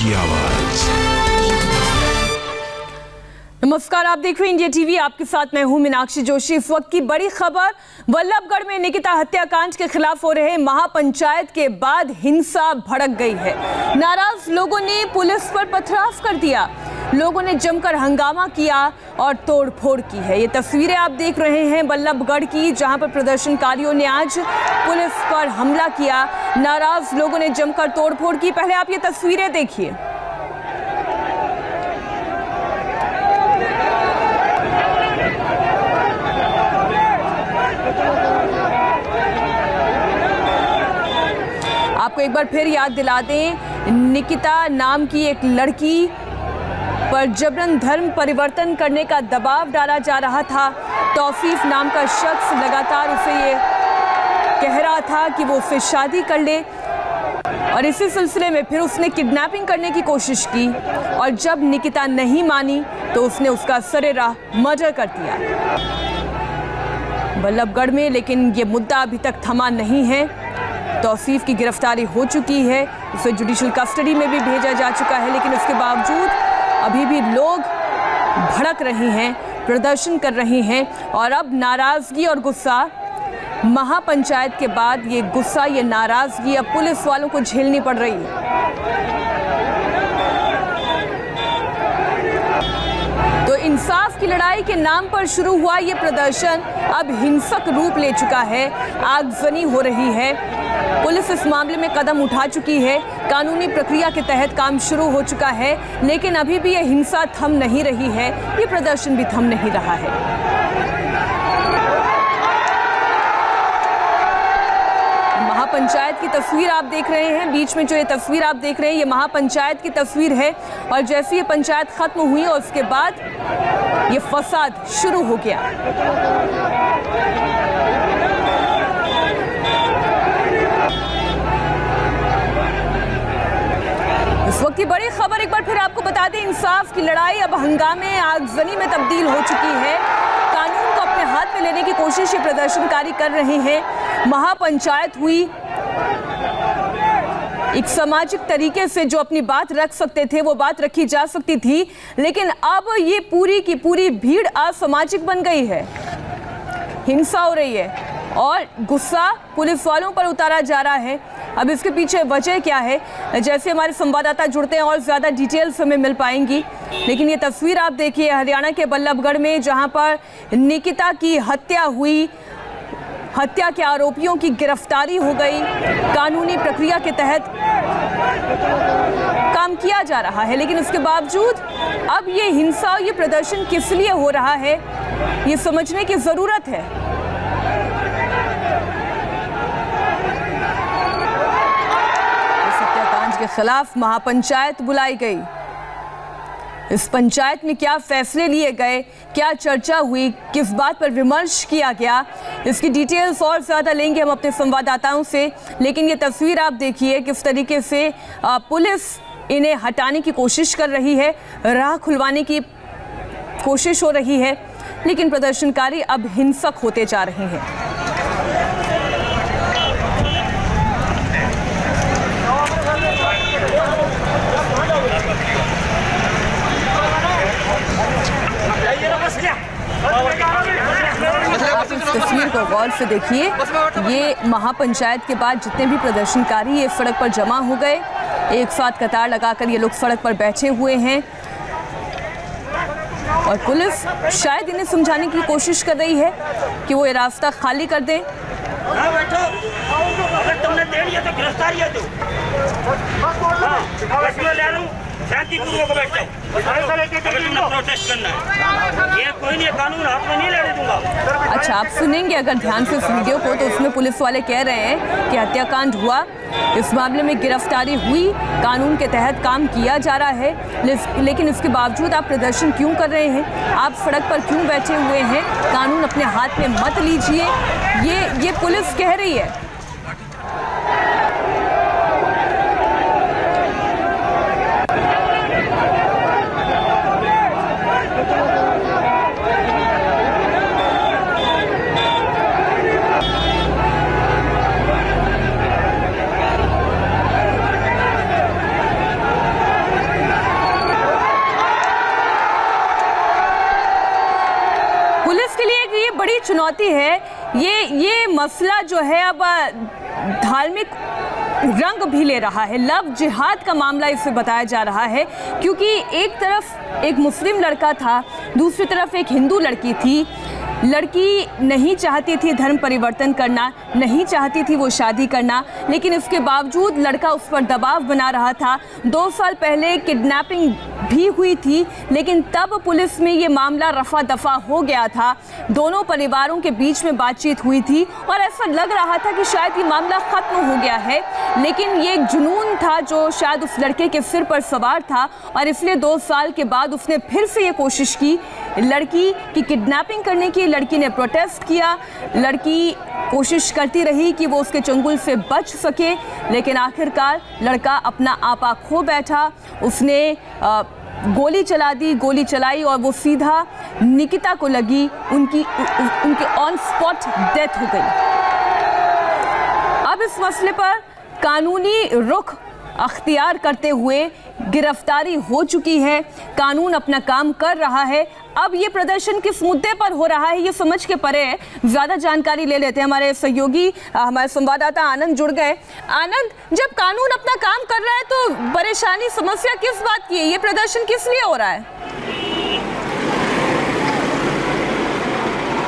की आवाज। नमस्कार, आप देख रहे हैं इंडिया टीवी। आपके साथ मैं हूं मीनाक्षी जोशी। इस वक्त की बड़ी खबर, वल्लभगढ़ में निकिता हत्याकांड के खिलाफ हो रहे महापंचायत के बाद हिंसा भड़क गई है। नाराज लोगों ने पुलिस पर पथराव कर दिया, लोगों ने जमकर हंगामा किया और तोड़फोड़ की है। ये तस्वीरें आप देख रहे हैं वल्लभगढ़ की, जहां पर प्रदर्शनकारियों ने आज पुलिस पर हमला किया। नाराज लोगों ने जमकर तोड़फोड़ की। पहले आप ये तस्वीरें देखिए। आपको एक बार फिर याद दिला दें, निकिता नाम की एक लड़की पर जबरन धर्म परिवर्तन करने का दबाव डाला जा रहा था। तौसीफ नाम का शख्स लगातार उसे ये कह रहा था कि वो उससे शादी कर ले और इसी सिलसिले में फिर उसने किडनैपिंग करने की कोशिश की और जब निकिता नहीं मानी तो उसने उसका सरेराह मर्डर कर दिया वल्लभगढ़ में। लेकिन ये मुद्दा अभी तक थमा नहीं है। तौसीफ की गिरफ्तारी हो चुकी है, उसे जुडिशियल कस्टडी में भी भेजा जा चुका है, लेकिन उसके बावजूद अभी भी लोग भड़क रहे हैं, प्रदर्शन कर रहे हैं और अब नाराजगी और गुस्सा, महापंचायत के बाद ये गुस्सा, ये नाराजगी अब पुलिस वालों को झेलनी पड़ रही है। तो इंसाफ की लड़ाई के नाम पर शुरू हुआ ये प्रदर्शन अब हिंसक रूप ले चुका है, आगजनी हो रही है। पुलिस इस मामले में कदम उठा चुकी है, कानूनी प्रक्रिया के तहत काम शुरू हो चुका है, लेकिन अभी भी ये हिंसा थम नहीं रही है, ये प्रदर्शन भी थम नहीं रहा है। महापंचायत की तस्वीर आप देख रहे हैं, बीच में जो ये तस्वीर आप देख रहे हैं ये महापंचायत की तस्वीर है और जैसे ये पंचायत खत्म हुई और उसके बाद ये फसाद शुरू हो गया। इस वक्त की बड़ी खबर एक बार फिर आपको बता दें, इंसाफ की लड़ाई अब हंगामे, आगजनी में तब्दील हो चुकी है। कानून को अपने हाथ में लेने की कोशिश ये प्रदर्शनकारी कर रहे हैं। महापंचायत हुई, एक सामाजिक तरीके से जो अपनी बात रख सकते थे वो बात रखी जा सकती थी, लेकिन अब ये पूरी की पूरी भीड़ असामाजिक बन गई है। हिंसा हो रही है और गुस्सा पुलिस वालों पर उतारा जा रहा है। अब इसके पीछे वजह क्या है, जैसे हमारे संवाददाता जुड़ते हैं और ज़्यादा डिटेल्स हमें मिल पाएंगी। लेकिन ये तस्वीर आप देखिए हरियाणा के वल्लभगढ़ में, जहां पर निकिता की हत्या हुई, हत्या के आरोपियों की गिरफ्तारी हो गई, कानूनी प्रक्रिया के तहत काम किया जा रहा है, लेकिन उसके बावजूद अब ये हिंसा, ये प्रदर्शन किस लिए हो रहा है, ये समझने की ज़रूरत है। के खिलाफ महापंचायत बुलाई गई। इस पंचायत में क्या फैसले लिए गए, क्या चर्चा हुई, किस बात पर विमर्श किया गया, इसकी डिटेल्स और ज़्यादा लेंगे हम अपने संवाददाताओं से। लेकिन ये तस्वीर आप देखिए किस तरीके से पुलिस इन्हें हटाने की कोशिश कर रही है, राह खुलवाने की कोशिश हो रही है, लेकिन प्रदर्शनकारी अब हिंसक होते जा रहे हैं। इस तस्वीर को गौर से देखिए, ये महापंचायत के बाद जितने भी प्रदर्शनकारी ये सड़क पर जमा हो गए, एक साथ कतार लगाकर ये लोग सड़क पर बैठे हुए हैं और पुलिस शायद इन्हें समझाने की कोशिश कर रही है कि वो ये रास्ता खाली कर दें। तुमने दे दिया तो गिरफ्तारी है तू। ले लूं, शांतिपूर्वक बैठ जाओ। प्रोटेस्ट करना है, ये कोई नहीं, कानून हाथ में नहीं लेने दूंगा। अच्छा, आप सुनेंगे अगर ध्यान से इस वीडियो को, तो उसमें पुलिस वाले कह रहे हैं कि हत्याकांड हुआ, इस मामले में गिरफ्तारी हुई, कानून के तहत काम किया जा रहा है, लेकिन इसके बावजूद आप प्रदर्शन क्यों कर रहे हैं, आप सड़क पर क्यों बैठे हुए हैं, कानून अपने हाथ में मत लीजिए, ये पुलिस कह रही है। चुनौती है। ये मसला जो है अब धार्मिक रंग भी ले रहा है। लव जिहाद का मामला इसे बताया जा रहा है, क्योंकि एक तरफ एक मुस्लिम लड़का था, दूसरी तरफ एक हिंदू लड़की थी। लड़की नहीं चाहती थी धर्म परिवर्तन करना, नहीं चाहती थी वो शादी करना, लेकिन इसके बावजूद लड़का उस पर दबाव बना रहा था। 2 साल पहले किडनैपिंग भी हुई थी, लेकिन तब पुलिस में ये मामला रफा दफा हो गया था। दोनों परिवारों के बीच में बातचीत हुई थी और ऐसा लग रहा था कि शायद ये मामला ख़त्म हो गया है, लेकिन ये एक जुनून था जो शायद उस लड़के के सिर पर सवार था और इसलिए 2 साल के बाद उसने फिर से ये कोशिश की लड़की की किडनैपिंग करने की। लड़की ने प्रोटेस्ट किया, लड़की कोशिश करती रही कि वो उसके चंगुल से बच सके, लेकिन आखिरकार लड़का अपना आपा खो बैठा। उसने गोली चला दी, गोली चलाई और वो सीधा निकिता को लगी। उनकी ऑन स्पॉट डेथ हो गई। अब इस मसले पर कानूनी रुख अख्तियार करते हुए गिरफ्तारी हो चुकी है, कानून अपना काम कर रहा है। अब ये प्रदर्शन किस मुद्दे पर हो रहा है ये समझ के परे है। ज़्यादा जानकारी ले लेते हैं, हमारे सहयोगी हमारे संवाददाता आनंद जुड़ गए। आनंद, जब कानून अपना काम कर रहा है तो परेशानी समस्या किस बात की है? ये प्रदर्शन किस लिए हो रहा है?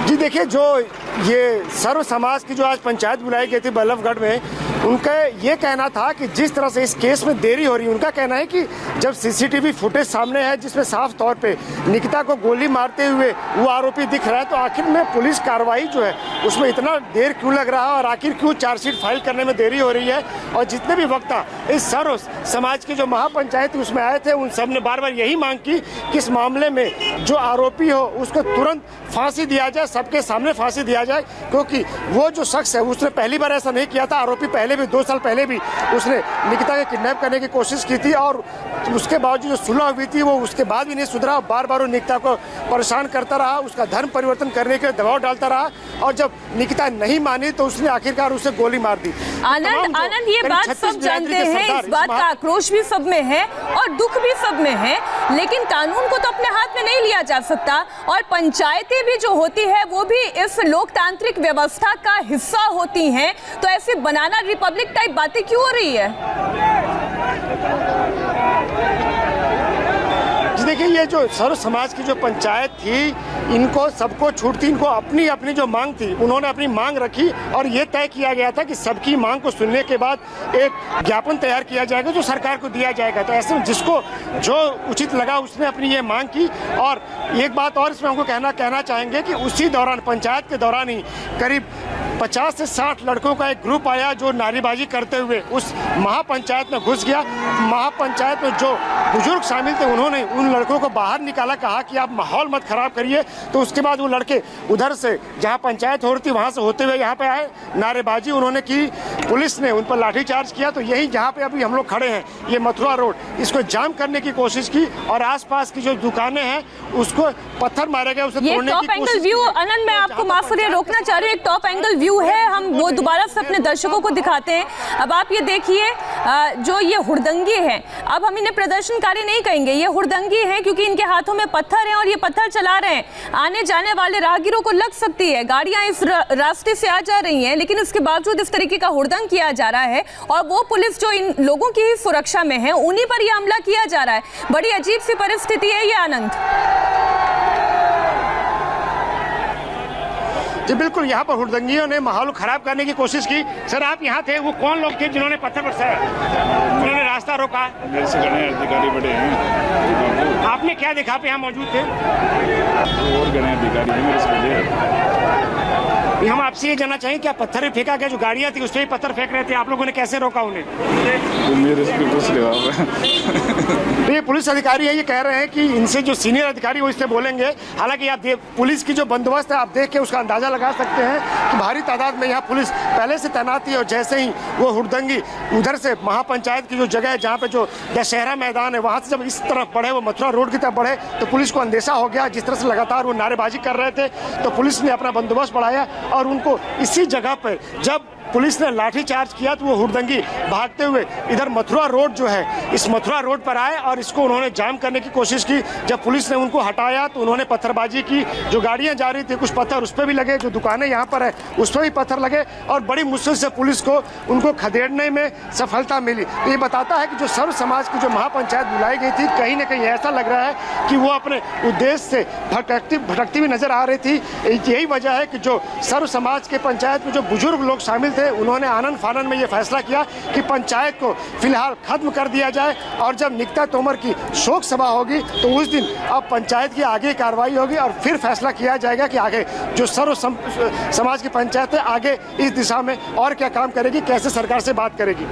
जी देखिए, जो ये सर्व समाज की जो आज पंचायत बुलाई गई थी बल्लभगढ़ में, उनका ये कहना था कि जिस तरह से इस केस में देरी हो रही है, उनका कहना है कि जब सीसीटीवी फुटेज सामने है जिसमें साफ तौर पे निकिता को गोली मारते हुए वो आरोपी दिख रहा है, तो आखिर में पुलिस कार्रवाई जो है उसमें इतना देर क्यों लग रहा है और आखिर क्यों चार्जशीट फाइल करने में देरी हो रही है। और जितने भी वक्ता इस सर्व समाज की जो महापंचायत उसमें आए थे, उन सब ने बार बार यही मांग की कि इस मामले में जो आरोपी हो उसको तुरंत फांसी दिया जाए, सबके सामने फांसी दिया जाए, क्योंकि वो जो शख्स है उसने पहली बार ऐसा नहीं किया था। आरोपी पहले भी 2 साल पहले भी उसने निकिता के किडनैप करने की कोशिश की थी और उसके बावजूद जो सुलह हुई थी वो उसके बाद भी नहीं सुधरा। बार बार वो निकिता को परेशान करता रहा, उसका धर्म परिवर्तन करने के दबाव डालता रहा और जब निकिता नहीं मानी तो उसने आखिरकार उसे गोली मार दी। आनंद, ये बात सब जानते हैं, इस बात का आक्रोश भी सब में है और दुख भी सब में है, लेकिन कानून को तो अपने हाथ में नहीं लिया जा सकता और पंचायतें भी जो होती है वो भी इस लोकतांत्रिक व्यवस्था का हिस्सा होती हैं। तो ऐसी बनाना रिपब्लिक टाइप बातें क्यों हो रही है? देखिए, ये जो सर्व समाज की जो पंचायत थी, इनको सबको छूट थी, इनको अपनी अपनी जो मांग थी उन्होंने अपनी मांग रखी और ये तय किया गया था कि सबकी मांग को सुनने के बाद एक ज्ञापन तैयार किया जाएगा जो सरकार को दिया जाएगा। तो ऐसे में जिसको जो उचित लगा उसने अपनी ये मांग की। और एक बात और इसमें हमको कहना चाहेंगे कि उसी दौरान, पंचायत के दौरान ही करीब 50 से 60 लड़कों का एक ग्रुप आया जो नारेबाजी करते हुए उस महापंचायत में घुस गया। महापंचायत में जो बुजुर्ग शामिल थे उन्होंने उन लड़कों को बाहर निकाला, कहा कि आप माहौल मत खराब करिए। तो उसके बाद वो लड़के उधर से जहां पंचायत हो रही थी वहां से होते हुए यहाँ पे आए, नारेबाजी उन्होंने की, पुलिस ने उन पर लाठीचार्ज किया। तो यही जहाँ पे अभी हम लोग खड़े हैं, ये मथुरा रोड, इसको जाम करने की कोशिश की और आसपास की जो दुकानें हैं उसको पत्थर मारे गए, उसे तोड़ने की कोशिश की। आनंद, मैं आपको माफ करिए, रोकना चाह रही हूँ, एक टॉप एंगल व्यू है, हम वो दोबारा से अपने दर्शकों को दिखाते हैं। अब आप ये देखिए, जो ये हुड़दंगी हैं, अब हम इन्हें प्रदर्शनकारी नहीं कहेंगे, ये हुड़दंगी हैं क्योंकि इनके हाथों में पत्थर हैं और ये पत्थर चला रहे हैं। आने जाने वाले राहगीरों को लग सकती है, गाड़ियां इस रास्ते से आ जा रही हैं, लेकिन इसके बावजूद इस तरीके का हुड़दंग किया जा रहा है और वो पुलिस जो इन लोगों की ही सुरक्षा में है उन्हीं पर यह हमला किया जा रहा है। बड़ी अजीब सी परिस्थिति है ये, आनंद। जी बिल्कुल, यहाँ पर हुड़दंगियों ने माहौल खराब करने की कोशिश की। सर, आप यहाँ थे, वो कौन लोग थे जिन्होंने पत्थर बरसाया, जिन्होंने रास्ता रोका? मेरे से गणे अधिकारी बड़े हैं। आपने क्या देखा? आप यहाँ मौजूद थे? और गणे अधिकारी हैं मेरे से। हम आपसे ये जानना चाहिए, क्या पत्थर फेंका गया? जो गाड़ियाँ थी उस पर ही पत्थर फेंक रहे थे, आप लोगों ने कैसे रोका उन्हें? तो मेरे से कुछ जवाब ये पुलिस अधिकारी है, ये कह रहे हैं कि इनसे जो सीनियर अधिकारी वो इससे बोलेंगे। हालांकि आप पुलिस की जो बंदोबस्त है आप देख के उसका अंदाजा लगा सकते हैं कि भारी तादाद में यहाँ पुलिस पहले से तैनात थी और जैसे ही वो हुड़दंगी उधर से महापंचायत की जो जगह है जहाँ पे जो दशहरा मैदान है वहाँ से जब इस तरफ बढ़े, वो मथुरा रोड की तरफ बढ़े, तो पुलिस को अंदेशा हो गया। जिस तरह से लगातार वो नारेबाजी कर रहे थे तो पुलिस ने अपना बंदोबस्त बढ़ाया और उनको इसी जगह पर जब पुलिस ने लाठीचार्ज किया तो वो हुड़दंगी भागते हुए इधर मथुरा रोड जो है, इस मथुरा रोड पर आए और इसको उन्होंने जाम करने की कोशिश की। जब पुलिस ने उनको हटाया तो उन्होंने पत्थरबाजी की। जो गाड़ियां जा रही थी कुछ पत्थर उस पर भी लगे, जो दुकानें यहाँ पर है उस पर भी पत्थर लगे और बड़ी मुश्किल से पुलिस को उनको खदेड़ने में सफलता मिली। तो ये बताता है कि जो सर्व समाज की जो महापंचायत बुलाई गई थी, कहीं ना कहीं ऐसा लग रहा है कि वो अपने उद्देश्य से भटकती हुई नजर आ रही थी। यही वजह है कि जो सर्व समाज के पंचायत में जो बुजुर्ग लोग शामिल थे, उन्होंने आनन फानन में ये फैसला किया कि पंचायत को फिलहाल खत्म कर दिया जाए और जब निकिता तोमर की शोक सभा होगी तो उस दिन अब पंचायत की आगे कार्रवाई होगी और फिर फैसला किया जाएगा कि आगे जो सर्व समाज की पंचायत है आगे इस दिशा में और क्या काम करेगी, कैसे सरकार से बात करेगी।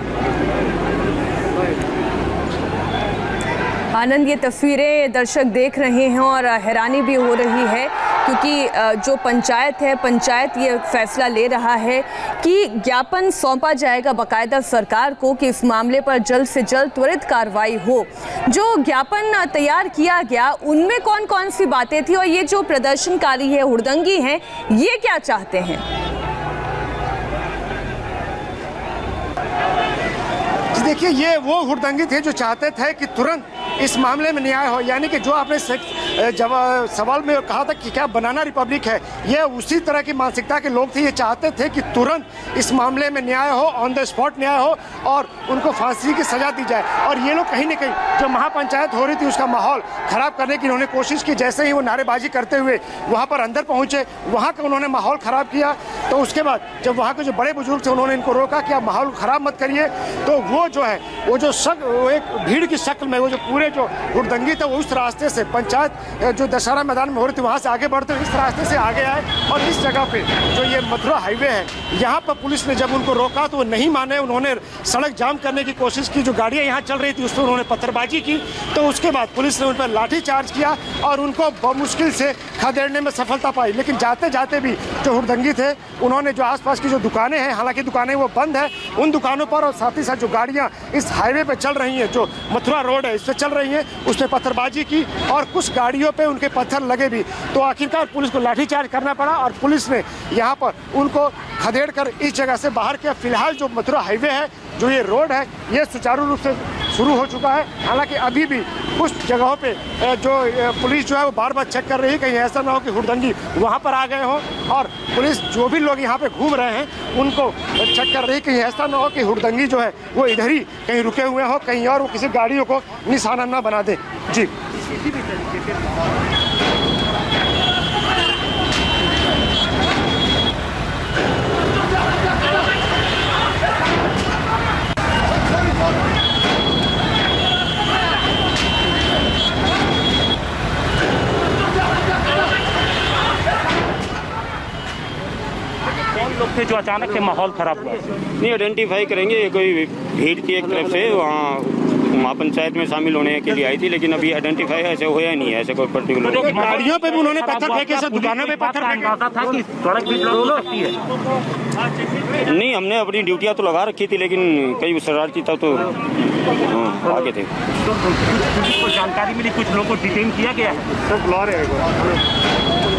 आनंद, ये तस्वीरें दर्शक देख रहे हैं और हैरानी भी हो रही है क्योंकि जो पंचायत है, पंचायत ये फैसला ले रहा है कि ज्ञापन सौंपा जाएगा बाकायदा सरकार को कि इस मामले पर जल्द से जल्द त्वरित कार्रवाई हो। जो ज्ञापन तैयार किया गया उनमें कौन कौन सी बातें थी और ये जो प्रदर्शनकारी है, हुड़दंगी हैं, ये क्या चाहते हैं? देखिए, ये वो हुड़दंगी थे जो चाहते थे कि तुरंत इस मामले में न्याय हो। यानी कि जो आपने सवाल में कहा था कि क्या बनाना रिपब्लिक है, ये उसी तरह की मानसिकता के लोग थे। ये चाहते थे कि तुरंत इस मामले में न्याय हो, ऑन द स्पॉट न्याय हो और उनको फांसी की सजा दी जाए। और ये लोग कहीं ना कहीं जो महापंचायत हो रही थी उसका माहौल खराब करने की इन्होंने कोशिश की। जैसे ही वो नारेबाजी करते हुए वहाँ पर अंदर पहुँचे, वहाँ का उन्होंने माहौल ख़राब किया। तो उसके बाद जब वहाँ के जो बड़े बुजुर्ग थे उन्होंने इनको रोका कि आप माहौल ख़राब मत करिए। तो वो जो है वो एक भीड़ की शक्ल में वो जो पूरे जो हुड़दंगी था वो उस रास्ते से पंचायत जो दशहरा मैदान में हो रही थी वहाँ से आगे बढ़ते हुए इस रास्ते से आगे आए और इस जगह पे जो ये मथुरा हाईवे है यहाँ पर पुलिस ने जब उनको रोका तो वो नहीं माने। उन्होंने सड़क जाम करने की कोशिश की। जो गाड़ियाँ यहाँ चल रही थी उस पर उन्होंने पत्थरबाजी की। तो उसके बाद पुलिस ने उन पर लाठीचार्ज किया और उनको मुश्किल से खदेड़ने में सफलता पाई। लेकिन जाते जाते भी जो हुड़दंगी थे उन्होंने जो आसपास की जो दुकानें हैं, हालांकि दुकानें वो बंद है, उन दुकानों पर और साथ ही साथ जो गाड़ियाँ इस हाईवे पे चल रही हैं, जो मथुरा रोड है इस पर चल रही हैं, उस पर पत्थरबाजी की और कुछ गाड़ियों पे उनके पत्थर लगे भी। तो आखिरकार पुलिस को लाठीचार्ज करना पड़ा और पुलिस ने यहाँ पर उनको खदेड़ कर इस जगह से बाहर किया। फिलहाल जो मथुरा हाईवे है, जो ये रोड है, ये सुचारू रूप से शुरू हो चुका है। हालांकि अभी भी कुछ जगहों पे जो पुलिस जो है वो बार बार चेक कर रही है कहीं ऐसा ना हो कि हुड़दंगी वहाँ पर आ गए हो। और पुलिस जो भी लोग यहाँ पे घूम रहे हैं उनको चेक कर रही है कहीं ऐसा ना हो कि हुड़दंगी जो है वो इधर ही कहीं रुके हुए हो, कहीं और वो किसी गाड़ियों को निशाना ना बना दे। जी लोग थे जो अचानक से माहौल खराब हुआ? नहीं, आइडेंटिफाई करेंगे। ये कोई भीड़ की एक तरफ से वहाँ महापंचायत में शामिल होने के लिए आई थी, लेकिन अभी आइडेंटिफाई ऐसे होया नहीं है, ऐसे कोई पर्टिकुलर। तो गाड़ियों पे भी उन्होंने पत्थर फेंके, सब दुकानों पे पत्थर फेंका था कि सड़क भी ब्लॉक हो सकती है। नहीं, हमने अपनी ड्यूटियाँ तो लगा रखी थी, लेकिन कई शरारती था तो आगे थे। तो पुलिस को जानकारी मिली, कुछ लोगों को डिटेन किया गया है। तो बुला रहे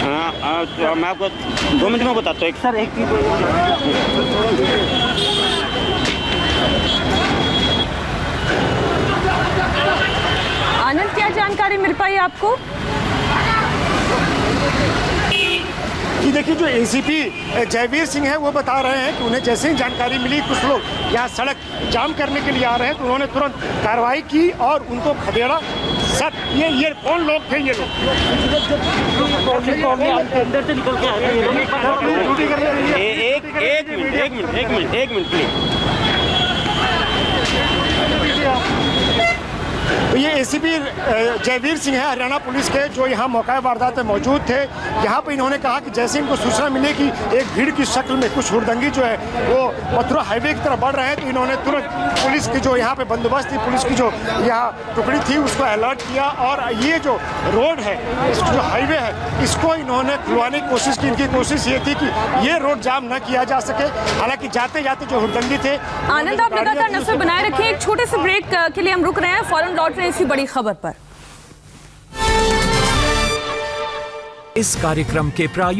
हाँ, मैं आपको 2 मिनट में बताता हूँ। सर, एक चीज़ आनंद, क्या जानकारी मिल पाई आपको? कि देखिए, जो एसीपी जयवीर सिंह है वो बता रहे हैं कि उन्हें जैसे ही जानकारी मिली कुछ लोग यहाँ सड़क जाम करने के लिए आ रहे हैं तो उन्होंने तुरंत कार्रवाई की और उनको खदेड़ा। सर, ये कौन लोग थे? ये लोग अंदर से निकल के आ रहे हैं। एक मिनट प्लीज। तो ये एसीपी जयवीर सिंह है हरियाणा पुलिस के, जो यहाँ मौका वारदात में मौजूद थे। यहाँ पे इन्होंने कहा कि जैसे इनको सूचना मिली कि एक भीड़ की शक्ल में कुछ हुड़दंगी जो है वो मथुरा हाईवे की तरफ बढ़ रहे हैं, तो इन्होंने तुरंत पुलिस की जो यहाँ पे बंदोबस्त थी, पुलिस की जो यहाँ टुकड़ी थी, उसको अलर्ट किया और ये जो रोड है, जो हाईवे है, इसको इन्होंने खुलवाने की कोशिश की। इनकी कोशिश ये थी कि ये रोड जाम न किया जा सके। हालांकि जाते जाते जो हुड़दंगी थे। आनंद, आप लगातार नजर बनाए रखें। एक छोटे से ब्रेक के लिए हम रुक रहे हैं, फौरन लौट रहे हैं इसी बड़ी खबर पर। इस कार्यक्रम के